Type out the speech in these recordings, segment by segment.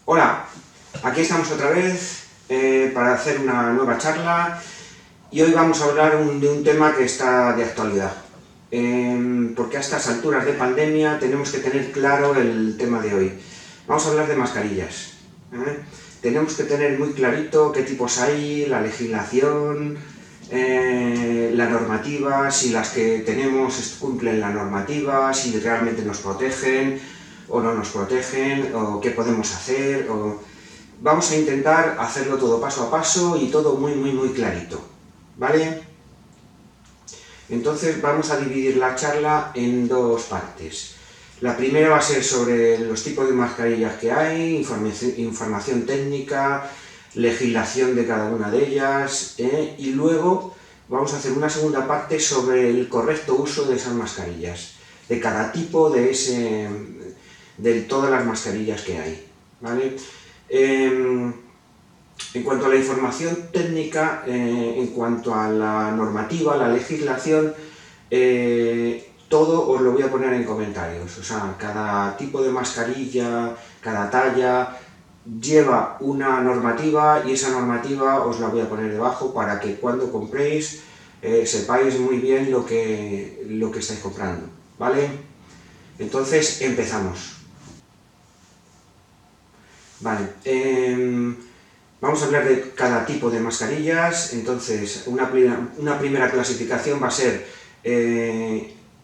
Hola, aquí estamos otra vez para hacer una nueva charla y hoy vamos a hablar de un tema que está de actualidad. Porque a estas alturas de pandemia tenemos que tener claro el tema de hoy. Vamos a hablar de mascarillas. Tenemos que tener muy clarito qué tipos hay, la legislación, la normativa, si las que tenemos cumplen la normativa, si realmente nos protegen o no nos protegen, o qué podemos hacer. Vamos a intentar hacerlo todo paso a paso y todo muy clarito, ¿vale? Entonces vamos a dividir la charla en dos partes. La primera va a ser sobre los tipos de mascarillas que hay, información técnica, legislación de cada una de ellas, y luego vamos a hacer una segunda parte sobre el correcto uso de esas mascarillas, de cada tipo de todas las mascarillas que hay, ¿vale? En cuanto a la información técnica, en cuanto a la normativa, la legislación, todo os lo voy a poner en comentarios. O sea, cada tipo de mascarilla, cada talla, lleva una normativa y esa normativa os la voy a poner debajo para que cuando compréis sepáis muy bien lo que estáis comprando, ¿vale? Entonces, empezamos. Vale, vamos a hablar de cada tipo de mascarillas. Entonces, una primera clasificación va a ser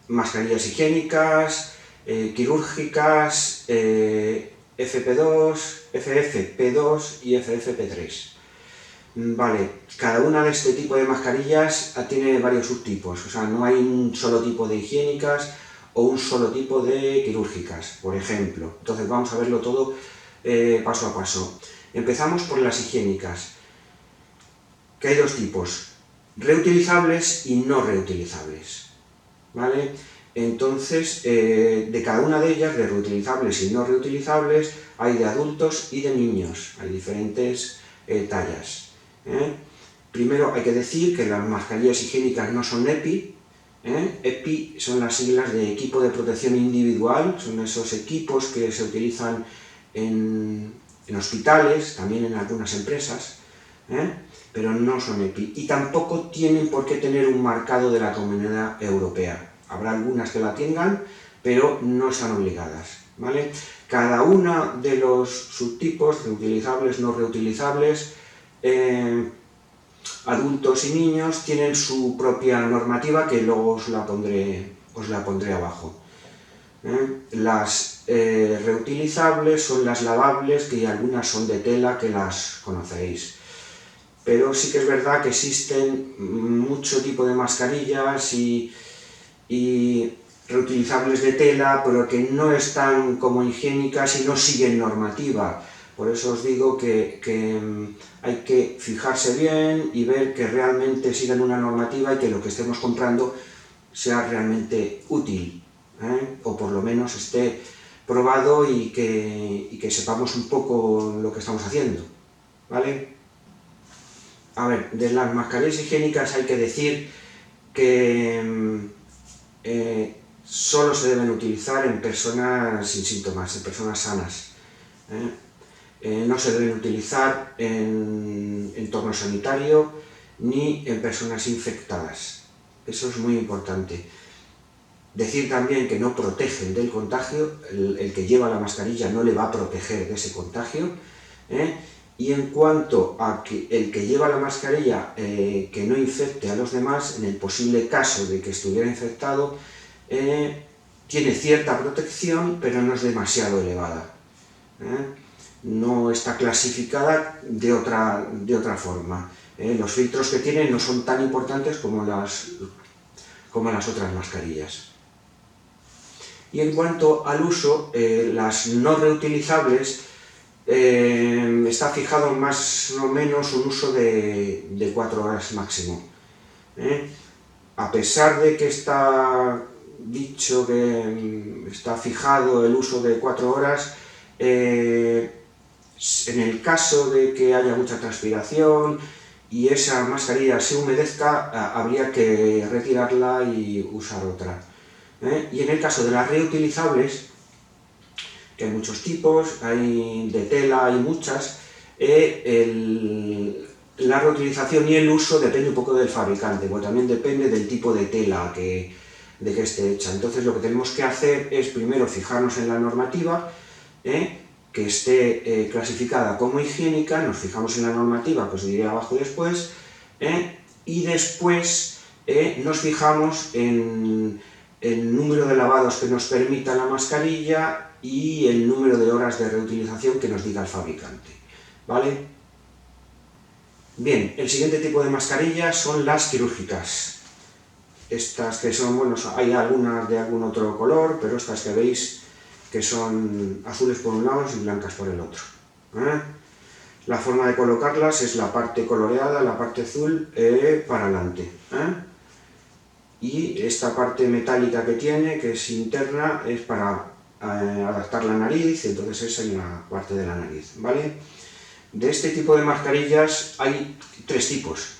mascarillas higiénicas, quirúrgicas, FP2, FFP2 y FFP3. Vale, cada una de este tipo de mascarillas tiene varios subtipos, o sea, no hay un solo tipo de higiénicas o un solo tipo de quirúrgicas, por ejemplo. Entonces vamos a verlo todo paso a paso. Empezamos por las higiénicas, que hay dos tipos, reutilizables y no reutilizables, ¿vale? Entonces, de cada una de ellas, de reutilizables y no reutilizables, hay de adultos y de niños, hay diferentes tallas. Primero hay que decir que las mascarillas higiénicas no son EPI. EPI son las siglas de equipo de protección individual, son esos equipos que se utilizan en hospitales, también en algunas empresas, pero no son EPI. Y tampoco tienen por qué tener un marcado de la Comunidad Europea. Habrá algunas que la tengan, pero no están obligadas, ¿vale? Cada uno de los subtipos, reutilizables, no reutilizables, adultos y niños, tienen su propia normativa que luego os la pondré abajo. Las reutilizables son las lavables, que algunas son de tela, que las conoceréis. Pero sí que es verdad que existen mucho tipo de mascarillas y reutilizables de tela, pero que no están como higiénicas y no siguen normativa. Por eso os digo que hay que fijarse bien y ver que realmente sigan una normativa y que lo que estemos comprando sea realmente útil, o por lo menos esté probado y que sepamos un poco lo que estamos haciendo, ¿vale? A ver, de las mascarillas higiénicas hay que decir que solo se deben utilizar en personas sin síntomas, en personas sanas. No se deben utilizar en entorno sanitario ni en personas infectadas. Eso es muy importante. Decir también que no protegen del contagio, el que lleva la mascarilla no le va a proteger de ese contagio. Y en cuanto a que el que lleva la mascarilla que no infecte a los demás, en el posible caso de que estuviera infectado, tiene cierta protección, pero no es demasiado elevada. No está clasificada de otra forma. Los filtros que tiene no son tan importantes como las otras mascarillas. Y en cuanto al uso, las no reutilizables, está fijado más o menos un uso de 4 horas máximo. A pesar de que está dicho que está fijado el uso de 4 horas, en el caso de que haya mucha transpiración y esa mascarilla se humedezca, habría que retirarla y usar otra. Y en el caso de las reutilizables, que hay muchos tipos, hay de tela, hay muchas. La reutilización y el uso depende un poco del fabricante, porque también depende del tipo de tela de que esté hecha. Entonces lo que tenemos que hacer es primero fijarnos en la normativa, que esté clasificada como higiénica, nos fijamos en la normativa, que os diré abajo después, y después nos fijamos en el número de lavados que nos permita la mascarilla y el número de horas de reutilización que nos diga el fabricante, ¿vale? Bien, el siguiente tipo de mascarillas son las quirúrgicas. Estas que son, bueno, hay algunas de algún otro color, pero estas que veis que son azules por un lado y blancas por el otro. La forma de colocarlas es la parte coloreada, la parte azul para adelante. Y esta parte metálica que tiene, que es interna, es para adaptar la nariz, entonces es en la parte de la nariz, ¿vale? De este tipo de mascarillas hay tres tipos.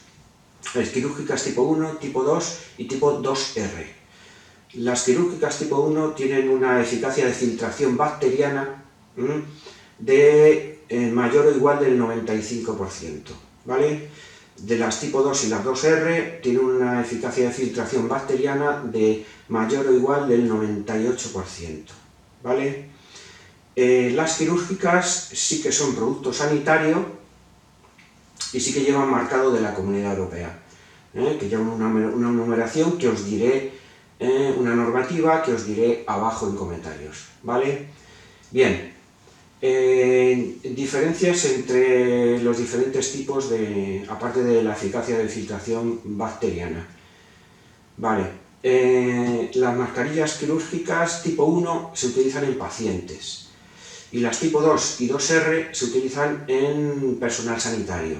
Las quirúrgicas tipo 1, tipo 2 y tipo 2R. Las quirúrgicas tipo 1 tienen una eficacia de filtración bacteriana de mayor o igual del 95%, ¿vale? De las tipo 2 y las 2R tienen una eficacia de filtración bacteriana de mayor o igual del 98%, ¿vale? Las quirúrgicas sí que son producto sanitario y sí que llevan marcado de la Comunidad Europea, que llevan una numeración que os diré, una normativa que os diré abajo en comentarios, ¿vale? Bien, diferencias entre los diferentes tipos aparte de la eficacia de filtración bacteriana, ¿vale? Las mascarillas quirúrgicas tipo 1 se utilizan en pacientes y las tipo 2 y 2R se utilizan en personal sanitario,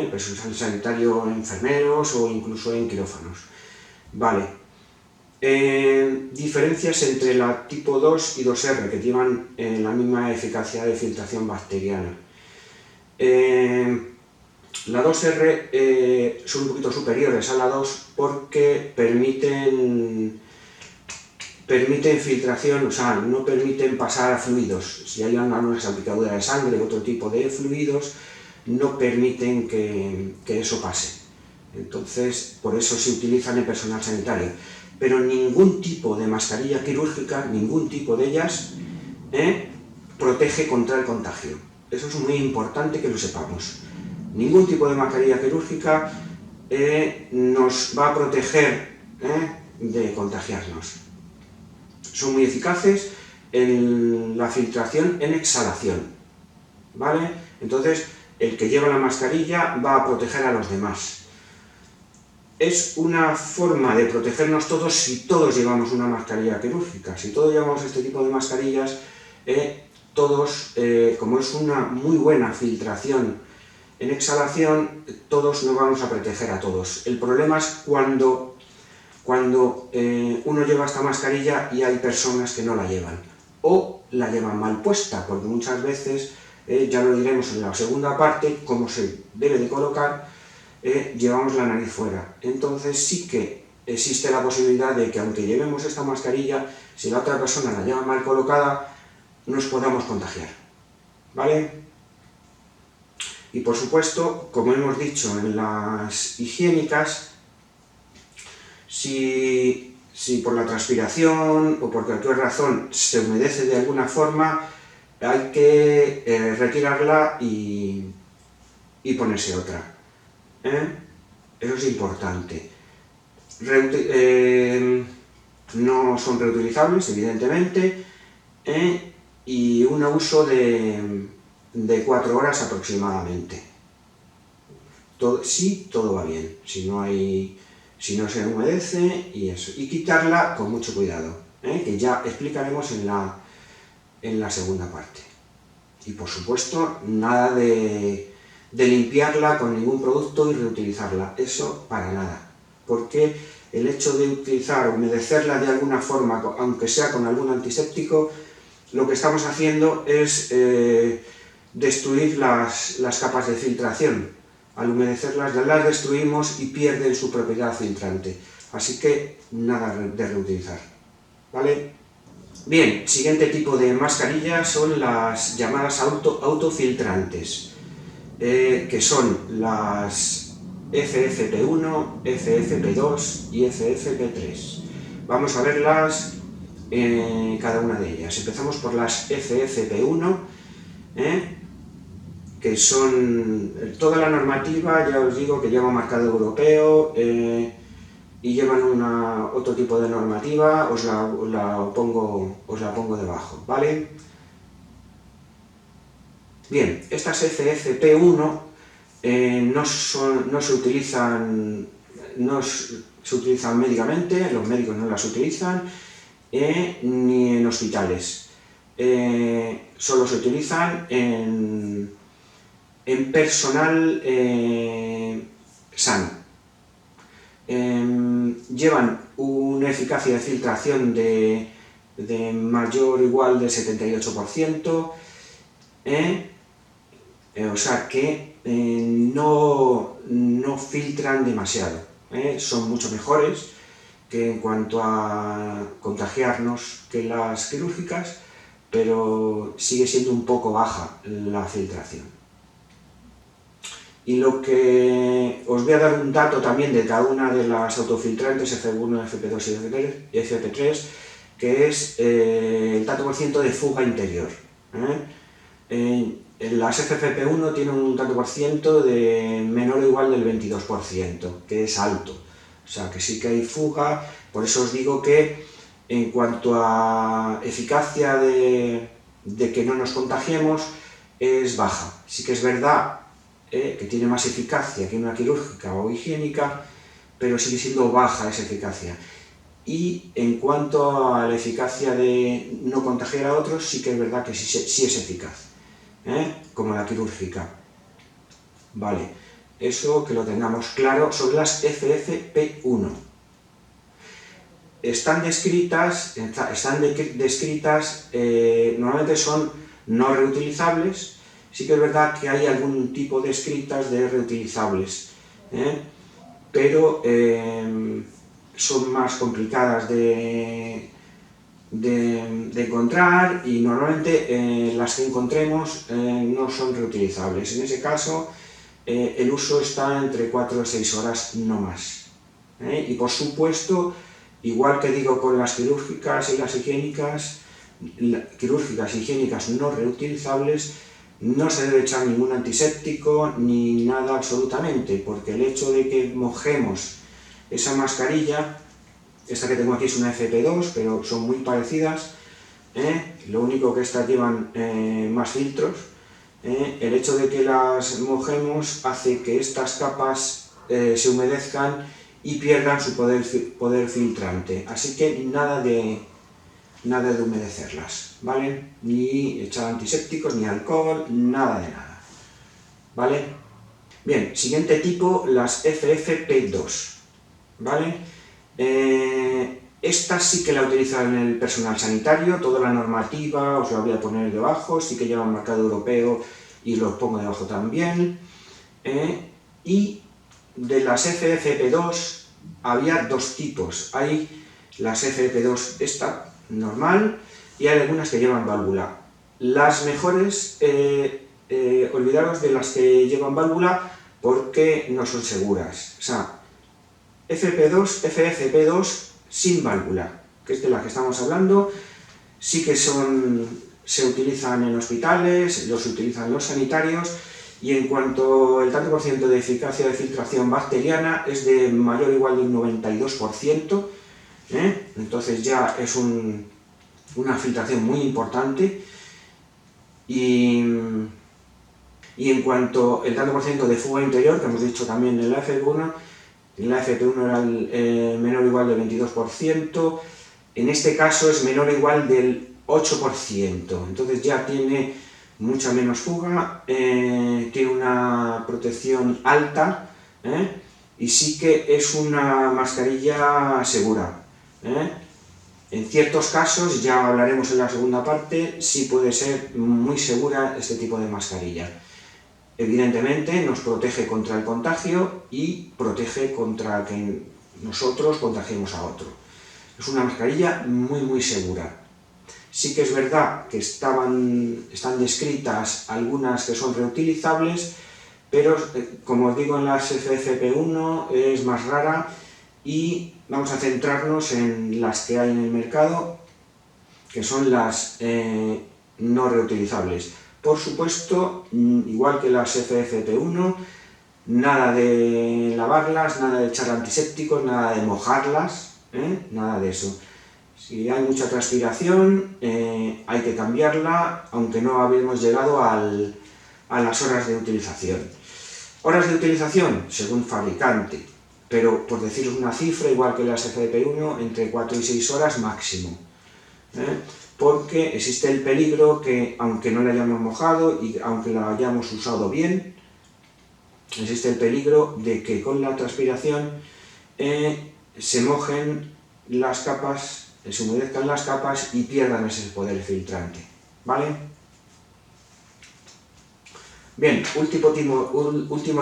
personal sanitario, enfermeros o incluso en quirófanos, ¿vale? Diferencias entre la tipo 2 y 2R que llevan la misma eficacia de filtración bacteriana. La 2R son un poquito superiores a la 2 porque permiten filtración, o sea, no permiten pasar a fluidos. Si hay una salpicadura de sangre o otro tipo de fluidos, no permiten que eso pase. Entonces, por eso se utilizan en personal sanitario. Pero ningún tipo de mascarilla quirúrgica, ningún tipo de ellas, protege contra el contagio. Eso es muy importante que lo sepamos. Ningún tipo de mascarilla quirúrgica nos va a proteger de contagiarnos. Son muy eficaces en la filtración en exhalación, ¿vale? Entonces, el que lleva la mascarilla va a proteger a los demás. Es una forma de protegernos todos si todos llevamos una mascarilla quirúrgica. Si todos llevamos este tipo de mascarillas, todos, como es una muy buena filtración en exhalación, todos nos vamos a proteger a todos. El problema es cuando uno lleva esta mascarilla y hay personas que no la llevan o la llevan mal puesta, porque muchas veces, ya lo diremos en la segunda parte, cómo se debe de colocar, llevamos la nariz fuera. Entonces sí que existe la posibilidad de que aunque llevemos esta mascarilla, si la otra persona la lleva mal colocada, nos podamos contagiar, ¿vale? Y por supuesto, como hemos dicho en las higiénicas, si por la transpiración o por cualquier razón se humedece de alguna forma, hay que retirarla y ponerse otra. Eso es importante. No son reutilizables, evidentemente, y un uso de 4 horas aproximadamente. Sí, todo va bien, si no se humedece y eso. Y quitarla con mucho cuidado, que ya explicaremos en la segunda parte. Y por supuesto, nada de limpiarla con ningún producto y reutilizarla, eso para nada, porque el hecho de utilizar, humedecerla de alguna forma, aunque sea con algún antiséptico, lo que estamos haciendo es destruir las capas de filtración. Al humedecerlas las destruimos y pierden su propiedad filtrante, así que nada de reutilizar, ¿vale? Bien, siguiente tipo de mascarillas son las llamadas autofiltrantes, que son las FFP1, FFP2 y FFP3. Vamos a verlas cada una de ellas. Empezamos por las FFP1, que son toda la normativa, ya os digo que lleva un marcado europeo y llevan otro tipo de normativa, os la pongo debajo, ¿vale? Bien, estas FFP1 no se utilizan médicamente, los médicos no las utilizan, ni en hospitales. Solo se utilizan en personal sano. Llevan una eficacia de filtración de mayor o igual del 78%, o sea que no filtran demasiado, son mucho mejores que en cuanto a contagiarnos que las quirúrgicas, pero sigue siendo un poco baja la filtración. Y lo que os voy a dar un dato también de cada una de las autofiltrantes, F1, FP2 y FP3, que es el tanto por ciento de fuga interior. Las FFP1 tienen un tanto por ciento de menor o igual del 22%, que es alto. O sea que sí que hay fuga, por eso os digo que en cuanto a eficacia de que no nos contagiemos, es baja. Sí que es verdad que tiene más eficacia que una quirúrgica o higiénica, pero sigue siendo baja esa eficacia. Y en cuanto a la eficacia de no contagiar a otros, sí que es verdad que sí es eficaz, como la quirúrgica. Vale, eso que lo tengamos claro, son las FFP1. Están descritas, normalmente son no reutilizables. Sí que es verdad que hay algún tipo de escritas de reutilizables, pero son más complicadas de encontrar y normalmente las que encontremos no son reutilizables. En ese caso, el uso está entre 4 o 6 horas, no más. Y por supuesto, igual que digo con las quirúrgicas y las higiénicas, quirúrgicas y higiénicas no reutilizables, no se debe echar ningún antiséptico ni nada absolutamente, porque el hecho de que mojemos esa mascarilla, esta que tengo aquí es una FP2, pero son muy parecidas, lo único que estas llevan más filtros, el hecho de que las mojemos hace que estas capas se humedezcan y pierdan su poder filtrante, así que nada de humedecerlas, ¿vale? Ni echar antisépticos, ni alcohol, nada de nada, ¿vale? Bien, siguiente tipo, las FFP2, ¿vale? Esta sí que la utilizan en el personal sanitario, toda la normativa os la voy a poner debajo, sí que llevan marcado europeo y los pongo debajo también. Y de las FFP2 había dos tipos, hay las FFP2 esta normal y hay algunas que llevan válvula. Las mejores, olvidaros de las que llevan válvula porque no son seguras. O sea, FFP2 sin válvula, que es de la que estamos hablando, sí que se utilizan en hospitales, los utilizan los sanitarios, y en cuanto al tanto por ciento de eficacia de filtración bacteriana es de mayor o igual del 92%, entonces ya es una filtración muy importante. Y en cuanto al tanto por ciento de fuga interior, que hemos dicho también en la FP1, era el menor o igual del 22%, en este caso es menor o igual del 8%, entonces ya tiene mucha menos fuga, tiene una protección alta, y sí que es una mascarilla segura. En ciertos casos, ya hablaremos en la segunda parte, sí puede ser muy segura este tipo de mascarilla. Evidentemente nos protege contra el contagio y protege contra que nosotros contagiemos a otro. Es una mascarilla muy segura. Sí que es verdad que están descritas algunas que son reutilizables, pero como os digo, en las FFP1 es más rara y vamos a centrarnos en las que hay en el mercado, que son las no reutilizables. Por supuesto, igual que las FFP1, nada de lavarlas, nada de echar antisépticos, nada de mojarlas, nada de eso. Si hay mucha transpiración, hay que cambiarla, aunque no habíamos llegado a las horas de utilización. Horas de utilización, según fabricante, pero por deciros una cifra, igual que las FFP1, entre 4 y 6 horas máximo. Porque existe el peligro que, aunque no la hayamos mojado y aunque la hayamos usado bien, existe el peligro de que con la transpiración se mojen las capas, se humedezcan las capas y pierdan ese poder filtrante, ¿vale? Bien, último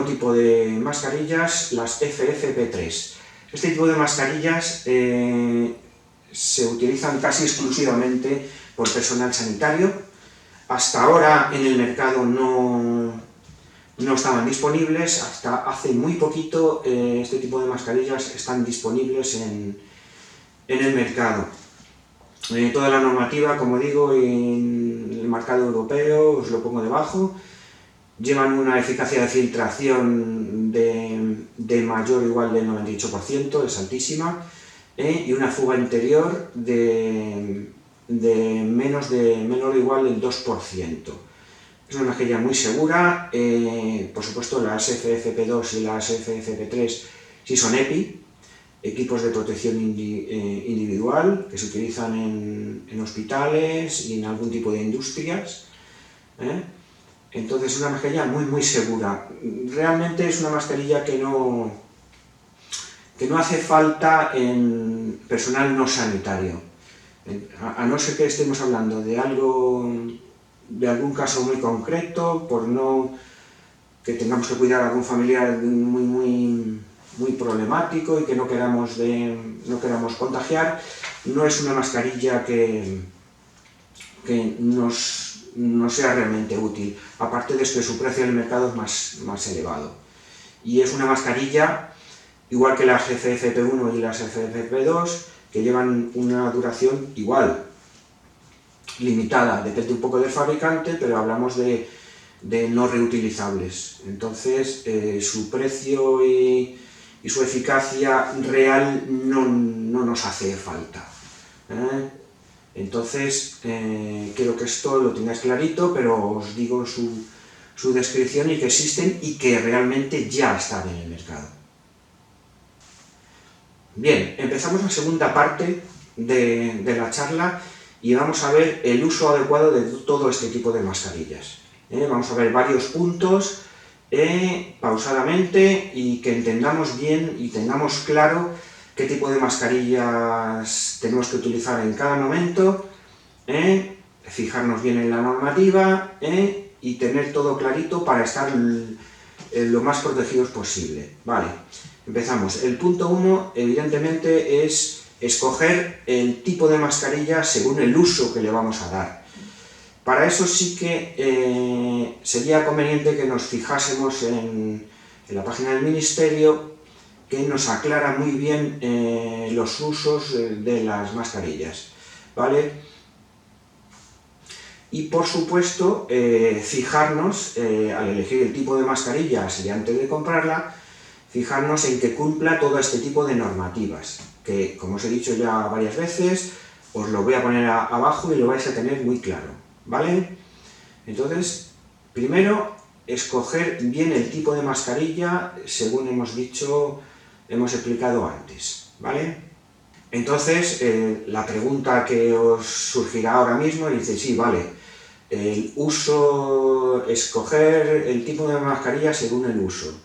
tipo de mascarillas, las FFP3. Este tipo de mascarillas se utilizan casi exclusivamente por personal sanitario. Hasta ahora en el mercado no estaban disponibles, hasta hace muy poquito este tipo de mascarillas están disponibles en el mercado. Toda la normativa, como digo, en el mercado europeo, os lo pongo debajo, llevan una eficacia de filtración de mayor o igual del 98%, es altísima, y una fuga interior de menor o igual del 2%. Es una mascarilla muy segura, por supuesto las FFP2 y las FFP3 sí son EPI, equipos de protección individual que se utilizan en hospitales y en algún tipo de industrias. Entonces es una mascarilla muy segura. Realmente es una mascarilla que no hace falta en personal no sanitario. A no ser que estemos hablando de algún caso muy concreto, por no que tengamos que cuidar a algún familiar muy problemático y que no queramos contagiar, no es una mascarilla que nos sea realmente útil, aparte de que su precio en el mercado es más elevado. Y es una mascarilla, igual que las FFP1 y las FFP2, que llevan una duración igual, limitada, depende un poco del fabricante, pero hablamos de no reutilizables. Entonces, su precio y su eficacia real no nos hace falta. Entonces, quiero que esto lo tengáis clarito, pero os digo su descripción y que existen y que realmente ya están en el mercado. Bien, empezamos la segunda parte de la charla y vamos a ver el uso adecuado de todo este tipo de mascarillas. Vamos a ver varios puntos pausadamente y que entendamos bien y tengamos claro qué tipo de mascarillas tenemos que utilizar en cada momento, fijarnos bien en la normativa y tener todo clarito para estar lo más protegidos posible. Vale, empezamos. El punto 1, evidentemente, es escoger el tipo de mascarilla según el uso que le vamos a dar. Para eso sí que sería conveniente que nos fijásemos en la página del Ministerio, que nos aclara muy bien los usos de las mascarillas, ¿vale? Y por supuesto, fijarnos, al elegir el tipo de mascarillas y antes de comprarla, fijarnos en que cumpla todo este tipo de normativas, que como os he dicho ya varias veces, os lo voy a poner abajo y lo vais a tener muy claro, ¿vale? Entonces, primero, escoger bien el tipo de mascarilla, según hemos explicado antes, ¿vale? Entonces, la pregunta que os surgirá ahora mismo dice, sí, vale, escoger el tipo de mascarilla según el uso.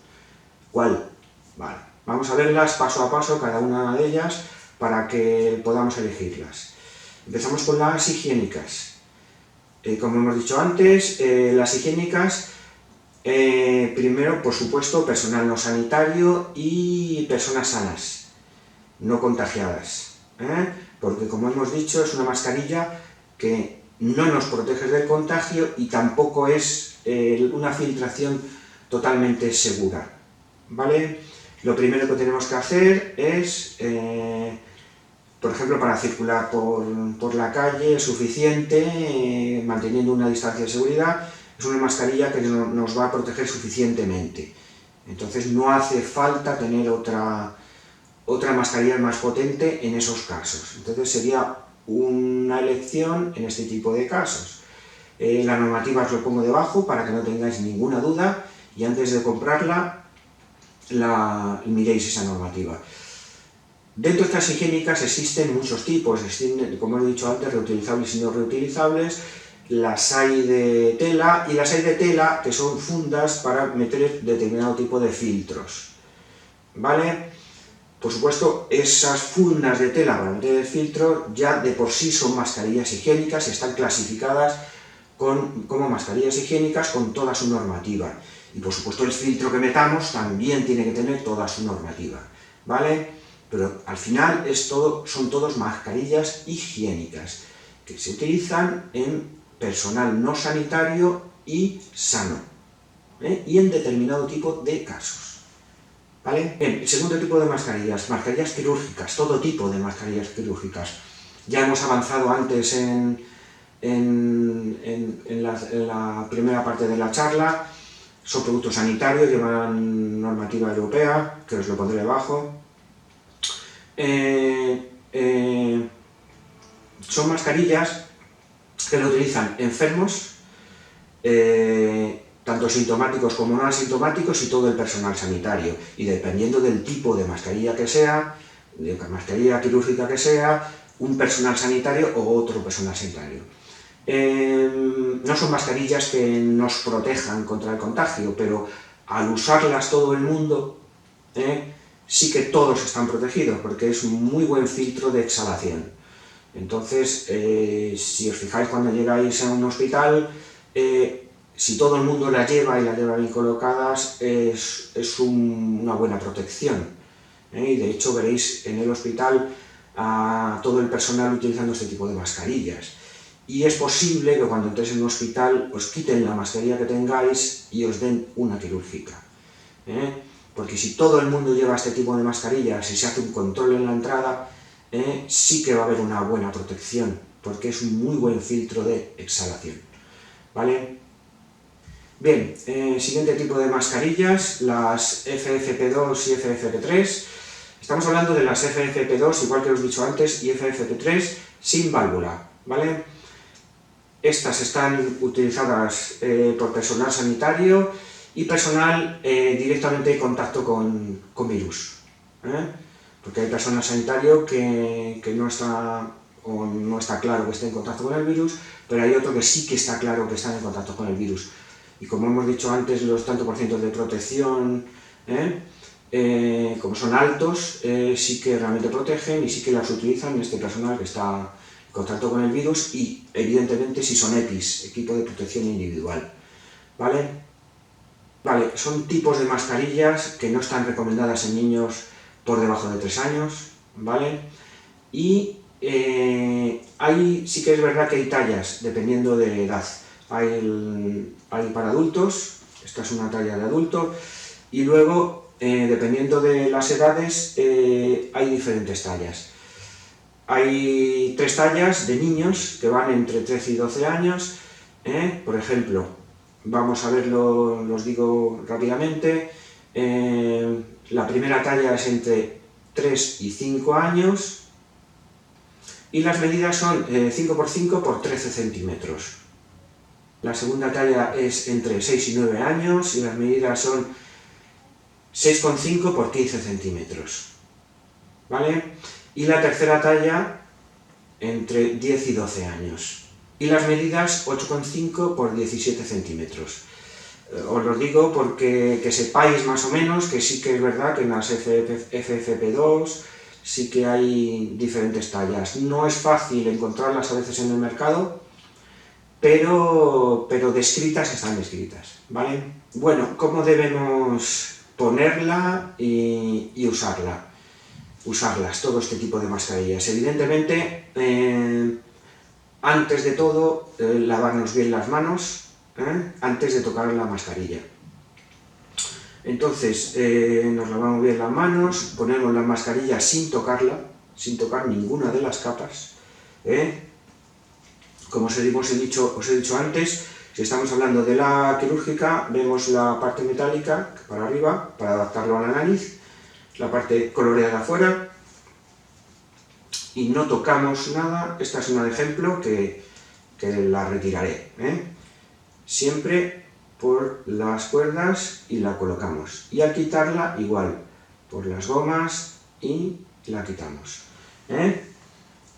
¿Cuál? Vale, vamos a verlas paso a paso, cada una de ellas, para que podamos elegirlas. Empezamos con las higiénicas. Como hemos dicho antes, las higiénicas, primero, por supuesto, personal no sanitario y personas sanas, no contagiadas, porque como hemos dicho, es una mascarilla que no nos protege del contagio y tampoco es una filtración totalmente segura, ¿vale? Lo primero que tenemos que hacer es, por ejemplo, para circular por la calle es suficiente, manteniendo una distancia de seguridad, es una mascarilla que nos va a proteger suficientemente. Entonces no hace falta tener otra mascarilla más potente en esos casos. Entonces sería una elección en este tipo de casos. La normativa os lo pongo debajo para que no tengáis ninguna duda y antes de comprarla miréis esa normativa. Dentro de estas higiénicas existen muchos tipos, existen, como he dicho antes, reutilizables y no reutilizables. Las hay de tela y las hay de tela que son fundas para meter determinado tipo de filtros, ¿vale? Por supuesto, esas fundas de tela para meter el filtro ya de por sí son mascarillas higiénicas y están clasificadas como mascarillas higiénicas con toda su normativa. Y por supuesto el filtro que metamos también tiene que tener toda su normativa, ¿vale? Pero al final son todos mascarillas higiénicas que se utilizan en personal no sanitario y sano, y en determinado tipo de casos, ¿vale? Bien, el segundo tipo de mascarillas quirúrgicas, todo tipo de mascarillas quirúrgicas. Ya hemos avanzado antes en la primera parte de la charla. Son productos sanitarios, llevan normativa europea, que os lo pondré debajo. Son mascarillas que lo utilizan enfermos, tanto sintomáticos como no asintomáticos, y todo el personal sanitario. Y dependiendo del tipo de mascarilla que sea, de mascarilla quirúrgica que sea, un personal sanitario o otro personal sanitario. No son mascarillas que nos protejan contra el contagio, pero al usarlas todo el mundo, sí que todos están protegidos, porque es un muy buen filtro de exhalación. Entonces, si os fijáis cuando llegáis a un hospital, si todo el mundo la lleva y la lleva bien colocadas, es una buena protección. Y de hecho veréis en el hospital a todo el personal utilizando este tipo de mascarillas. Y es posible que cuando entréis en un hospital os quiten la mascarilla que tengáis y os den una quirúrgica. Porque si todo el mundo lleva este tipo de mascarillas y se hace un control en la entrada, sí que va a haber una buena protección, porque es un muy buen filtro de exhalación, ¿vale? Bien, siguiente tipo de mascarillas, las FFP2 y FFP3. Estamos hablando de las FFP2, igual que os he dicho antes, y FFP3 sin válvula, ¿vale? Estas están utilizadas por personal sanitario y personal directamente en contacto con virus, porque hay personal sanitario que no está claro que esté en contacto con el virus, pero hay otro que sí que está claro que está en contacto con el virus. Y como hemos dicho antes, los tantos por ciento de protección, como son altos, sí que realmente protegen y sí que las utilizan este personal que está en contacto con el virus y, evidentemente, si son EPIs, equipo de protección individual, ¿vale? Vale, son tipos de mascarillas que no están recomendadas en niños por debajo de 3 años, ¿vale? Y sí que es verdad que hay tallas, dependiendo de edad. Hay para adultos, esta es una talla de adulto, y luego, dependiendo de las edades, hay diferentes tallas. Hay 3 tallas de niños que van entre 13 y 12 años, por ejemplo, vamos a verlo, los digo rápidamente. La primera talla es entre 3 y 5 años y las medidas son 5x5 por 13 centímetros. La segunda talla es entre 6 y 9 años y las medidas son 6,5 por 15 centímetros. ¿Vale? Y la tercera talla entre 10 y 12 años. Y las medidas 8,5 por 17 centímetros. Os lo digo porque que sepáis más o menos que sí que es verdad que en las FFP2 sí que hay diferentes tallas. No es fácil encontrarlas a veces en el mercado, pero descritas están descritas, ¿vale? Bueno, ¿cómo debemos ponerla y usarlas, todo este tipo de mascarillas? Evidentemente, antes de todo, lavarnos bien las manos, antes de tocar la mascarilla. Entonces, nos lavamos bien las manos, ponemos la mascarilla sin tocarla, sin tocar ninguna de las capas. Como os he dicho antes, si estamos hablando de la quirúrgica, vemos la parte metálica para arriba, para adaptarlo a la nariz, la parte coloreada afuera, y no tocamos nada. Esta es un ejemplo que la retiraré. Siempre por las cuerdas y la colocamos. Y al quitarla, igual, por las gomas y la quitamos.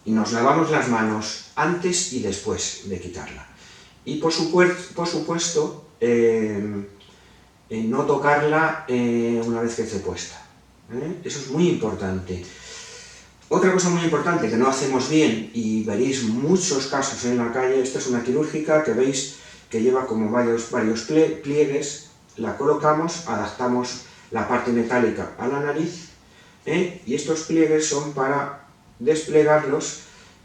Y nos lavamos las manos antes y después de quitarla. Y por supuesto, no tocarla una vez que esté puesta. Eso es muy importante. Otra cosa muy importante que no hacemos bien, y veréis muchos casos en la calle, esta es una quirúrgica que veis que lleva como varios pliegues, la colocamos, adaptamos la parte metálica a la nariz, y estos pliegues son para desplegarlos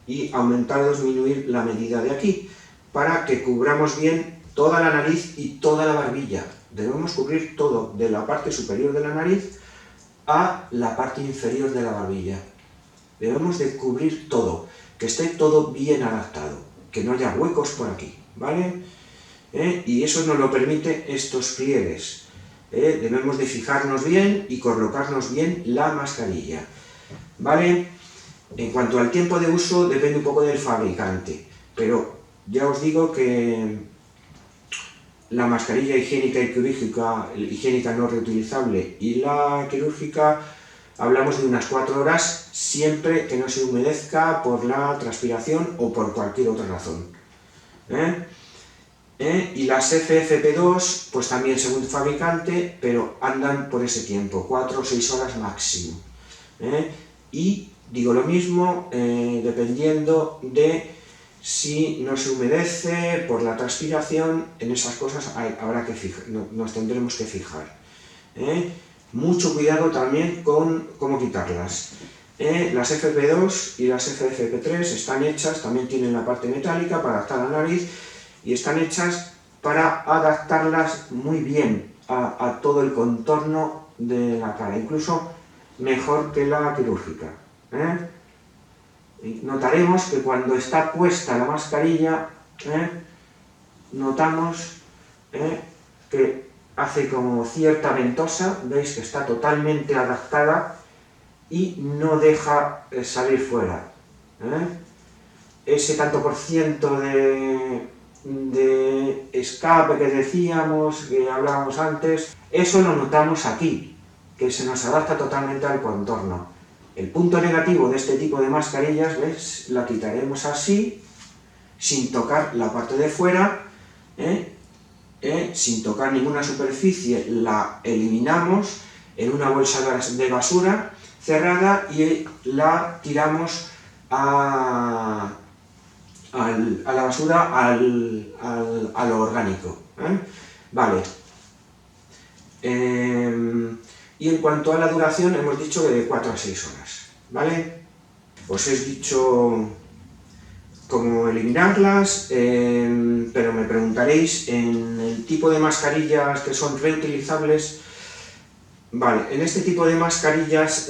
y aumentar o disminuir la medida de aquí, para que cubramos bien toda la nariz y toda la barbilla. Debemos cubrir todo, de la parte superior de la nariz a la parte inferior de la barbilla. Debemos de cubrir todo, que esté todo bien adaptado, que no haya huecos por aquí, ¿vale? Y eso nos lo permite estos pliegues. Debemos de fijarnos bien y colocarnos bien la mascarilla, ¿vale? En cuanto al tiempo de uso, depende un poco del fabricante, pero ya os digo que la mascarilla higiénica y quirúrgica, higiénica no reutilizable y la quirúrgica, hablamos de unas 4 horas, siempre que no se humedezca por la transpiración o por cualquier otra razón. Y las FFP2, pues también según el fabricante, pero andan por ese tiempo, 4 o 6 horas máximo. Y digo lo mismo, dependiendo de si no se humedece por la transpiración, en esas cosas habrá que nos tendremos que fijar. Mucho cuidado también con cómo quitarlas. Las FP2 y las FFP3 están hechas, también tienen la parte metálica para adaptar la nariz, y están hechas para adaptarlas muy bien a todo el contorno de la cara, incluso mejor que la quirúrgica. Notaremos que cuando está puesta la mascarilla, notamos que hace como cierta ventosa, veis que está totalmente adaptada y no deja salir fuera. Ese tanto por ciento de escape que decíamos, que hablábamos antes, eso lo notamos aquí, que se nos adapta totalmente al contorno. El punto negativo de este tipo de mascarillas, ¿ves? La quitaremos así, sin tocar la parte de fuera, sin tocar ninguna superficie, la eliminamos en una bolsa de basura cerrada y la tiramos a la basura, a lo orgánico. Vale. Y en cuanto a la duración, hemos dicho que de 4 a 6 horas. ¿Vale? Os he dicho cómo eliminarlas, pero me preguntaréis en el tipo de mascarillas que son reutilizables. Vale, en este tipo de mascarillas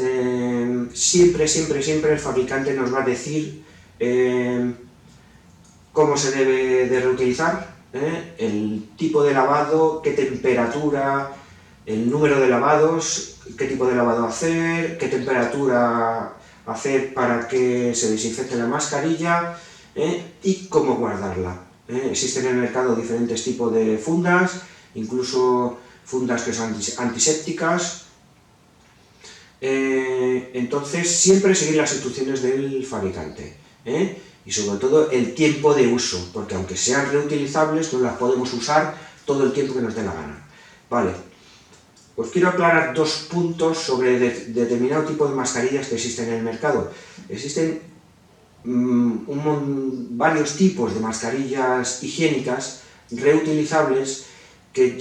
siempre el fabricante nos va a decir cómo se debe de reutilizar, el tipo de lavado, qué temperatura, el número de lavados, qué tipo de lavado hacer, qué temperatura hacer para que se desinfecte la mascarilla, y cómo guardarla. Existen en el mercado diferentes tipos de fundas, incluso fundas que son antisépticas. Entonces, siempre seguir las instrucciones del fabricante. Y sobre todo el tiempo de uso, porque aunque sean reutilizables, no las podemos usar todo el tiempo que nos dé la gana. Vale. Os quiero aclarar 2 puntos sobre determinado tipo de mascarillas que existen en el mercado. Existen varios tipos de mascarillas higiénicas reutilizables que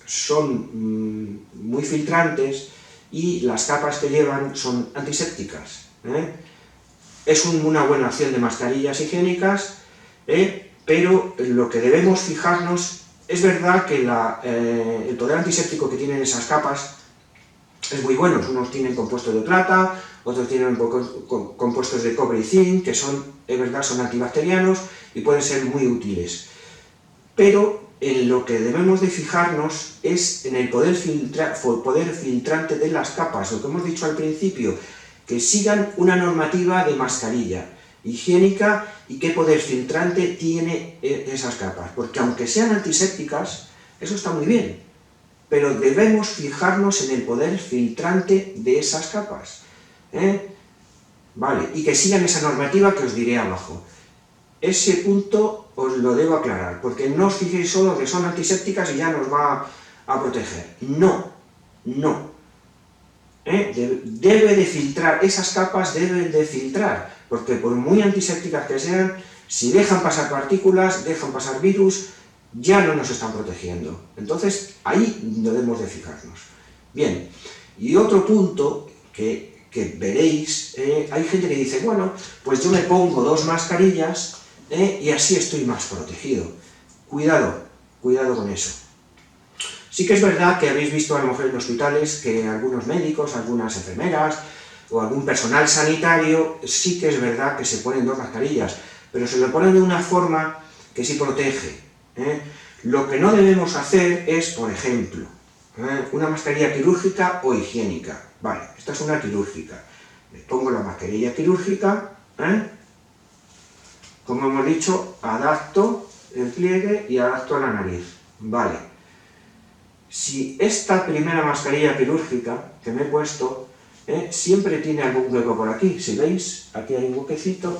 son muy filtrantes y las capas que llevan son antisépticas. es una buena opción de mascarillas higiénicas, pero lo que debemos fijarnos, es verdad que el poder antiséptico que tienen esas capas es muy bueno. Unos tienen compuestos de plata, otros tienen compuestos de cobre y zinc, que es verdad, son antibacterianos y pueden ser muy útiles. Pero en lo que debemos de fijarnos es en el poder filtrante de las capas, lo que hemos dicho al principio, que sigan una normativa de mascarilla higiénica y qué poder filtrante tiene esas capas, porque aunque sean antisépticas, eso está muy bien, pero debemos fijarnos en el poder filtrante de esas capas, Vale, y que sigan esa normativa que os diré abajo. Ese punto os lo debo aclarar, porque no os fijéis solo que son antisépticas y ya nos va a proteger. No, no. Debe de filtrar, esas capas deben de filtrar, porque por muy antisépticas que sean, si dejan pasar partículas, dejan pasar virus, ya no nos están protegiendo. Entonces, ahí debemos de fijarnos. Bien, y otro punto que veréis, hay gente que dice, bueno, pues yo me pongo 2 mascarillas y así estoy más protegido. Cuidado, cuidado con eso. Sí que es verdad que habéis visto a lo mejor en hospitales que algunos médicos, algunas enfermeras o algún personal sanitario, sí que es verdad que se ponen 2 mascarillas, pero se lo ponen de una forma que sí protege. Lo que no debemos hacer es, por ejemplo, una mascarilla quirúrgica o higiénica. Vale, esta es una quirúrgica. Me pongo la mascarilla quirúrgica, como hemos dicho, adapto el pliegue y adapto a la nariz. Vale. Si esta primera mascarilla quirúrgica que me he puesto, siempre tiene algún hueco por aquí. Si veis, aquí hay un huequecito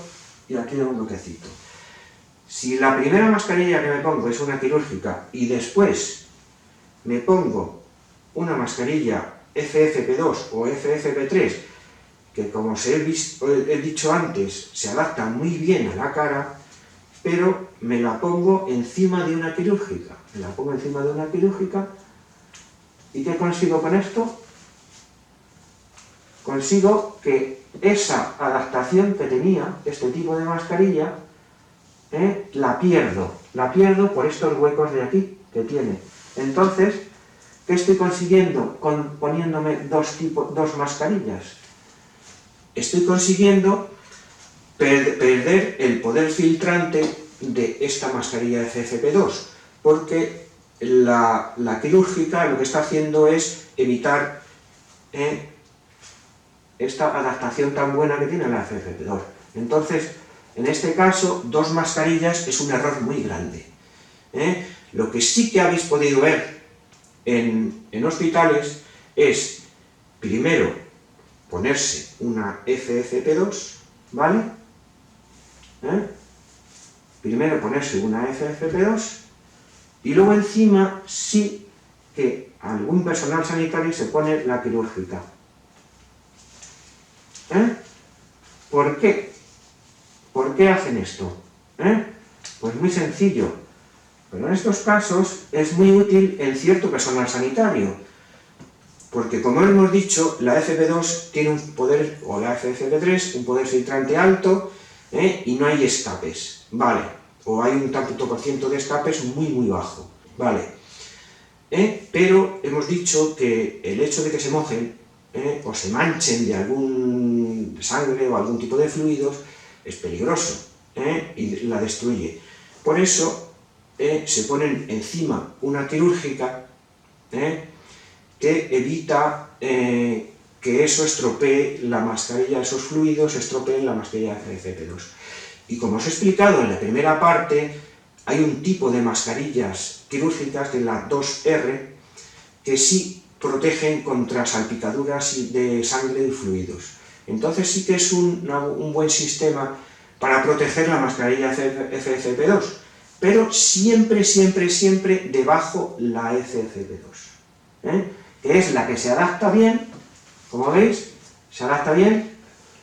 y aquí hay un huequecito. Si la primera mascarilla que me pongo es una quirúrgica y después me pongo una mascarilla FFP2 o FFP3, que como os he dicho antes, se adapta muy bien a la cara, pero me la pongo encima de una quirúrgica. Me la pongo encima de una quirúrgica. ¿Y qué consigo con esto? Consigo que esa adaptación que tenía este tipo de mascarilla, la pierdo por estos huecos de aquí que tiene. Entonces, ¿qué estoy consiguiendo poniéndome 2 mascarillas? Estoy consiguiendo perder el poder filtrante de esta mascarilla FFP2, porque la quirúrgica lo que está haciendo es evitar esta adaptación tan buena que tiene la FFP2. Entonces, en este caso, 2 mascarillas es un error muy grande. Lo que sí que habéis podido ver en hospitales es, primero, ponerse una FFP2, ¿vale? Primero ponerse una FFP2 y luego encima sí que algún personal sanitario se pone la quirúrgica. ¿Por qué? ¿Por qué hacen esto? Pues muy sencillo, pero en estos casos es muy útil en cierto personal sanitario, porque como hemos dicho, la FFP2 tiene un poder, o la FFP3, un poder filtrante alto, y no hay escapes, ¿vale? O hay un tanto por ciento de escapes muy bajo, ¿vale? Pero hemos dicho que el hecho de que se mojen o se manchen de algún sangre o algún tipo de fluidos es peligroso y la destruye. Por eso se ponen encima una quirúrgica que evita que eso estropee la mascarilla, esos fluidos estropeen la mascarilla FFP2. Y como os he explicado en la primera parte, hay un tipo de mascarillas quirúrgicas, de la 2R, que sí protegen contra salpicaduras de sangre y fluidos. Entonces sí que es un buen sistema para proteger la mascarilla FFP2, pero siempre debajo la FFP2, que es la que se adapta bien, como veis, se adapta bien.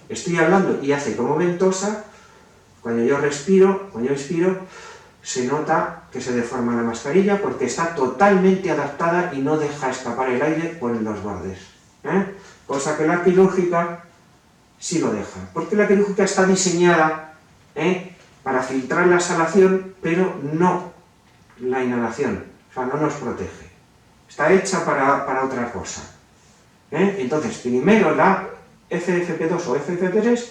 Estoy hablando y hace como ventosa. Cuando yo respiro, cuando yo expiro, se nota que se deforma la mascarilla porque está totalmente adaptada y no deja escapar el aire por los bordes. Cosa que la quirúrgica sí lo deja, porque la quirúrgica está diseñada para filtrar la exhalación, pero no la inhalación, o sea, no nos protege. Está hecha para otra cosa. Entonces, primero la FFP2 o FFP3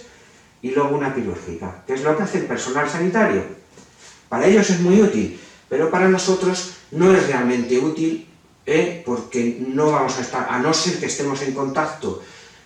y luego una quirúrgica, que es lo que hace el personal sanitario. Para ellos es muy útil, pero para nosotros no es realmente útil, porque no vamos a estar, a no ser que estemos en contacto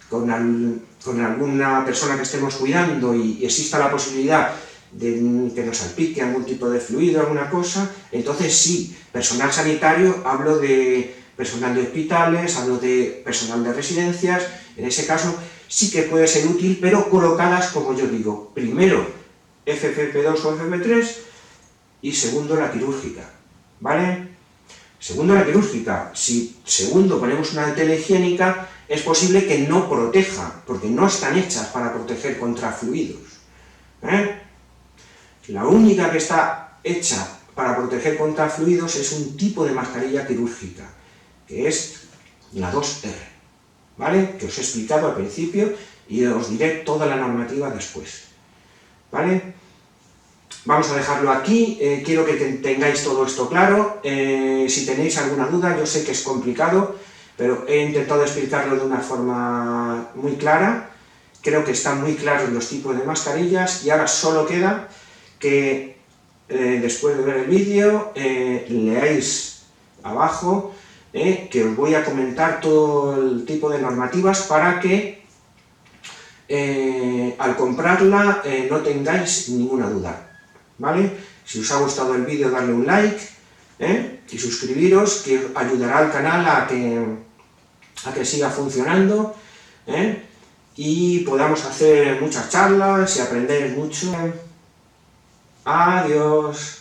con alguna persona que estemos cuidando y exista la posibilidad de que nos salpique algún tipo de fluido, alguna cosa, entonces sí, personal sanitario, hablo de personal de hospitales, hablo de personal de residencias, en ese caso sí que puede ser útil, pero colocadas, como yo digo, primero FFP2 o FFP3 y segundo la quirúrgica, ¿vale? Segundo la quirúrgica, si segundo ponemos una tela higiénica, es posible que no proteja, porque no están hechas para proteger contra fluidos. La única que está hecha para proteger contra fluidos es un tipo de mascarilla quirúrgica, que es la 2R, ¿vale? Que os he explicado al principio y os diré toda la normativa después, ¿vale? Vamos a dejarlo aquí, quiero que tengáis todo esto claro. Si tenéis alguna duda, yo sé que es complicado, pero he intentado explicarlo de una forma muy clara. Creo que están muy claros los tipos de mascarillas y ahora solo queda que después de ver el vídeo leáis abajo, que os voy a comentar todo el tipo de normativas para que al comprarla no tengáis ninguna duda, ¿vale? Si os ha gustado el vídeo, darle un like y suscribiros, que ayudará al canal a que siga funcionando y podamos hacer muchas charlas y aprender mucho. Adiós.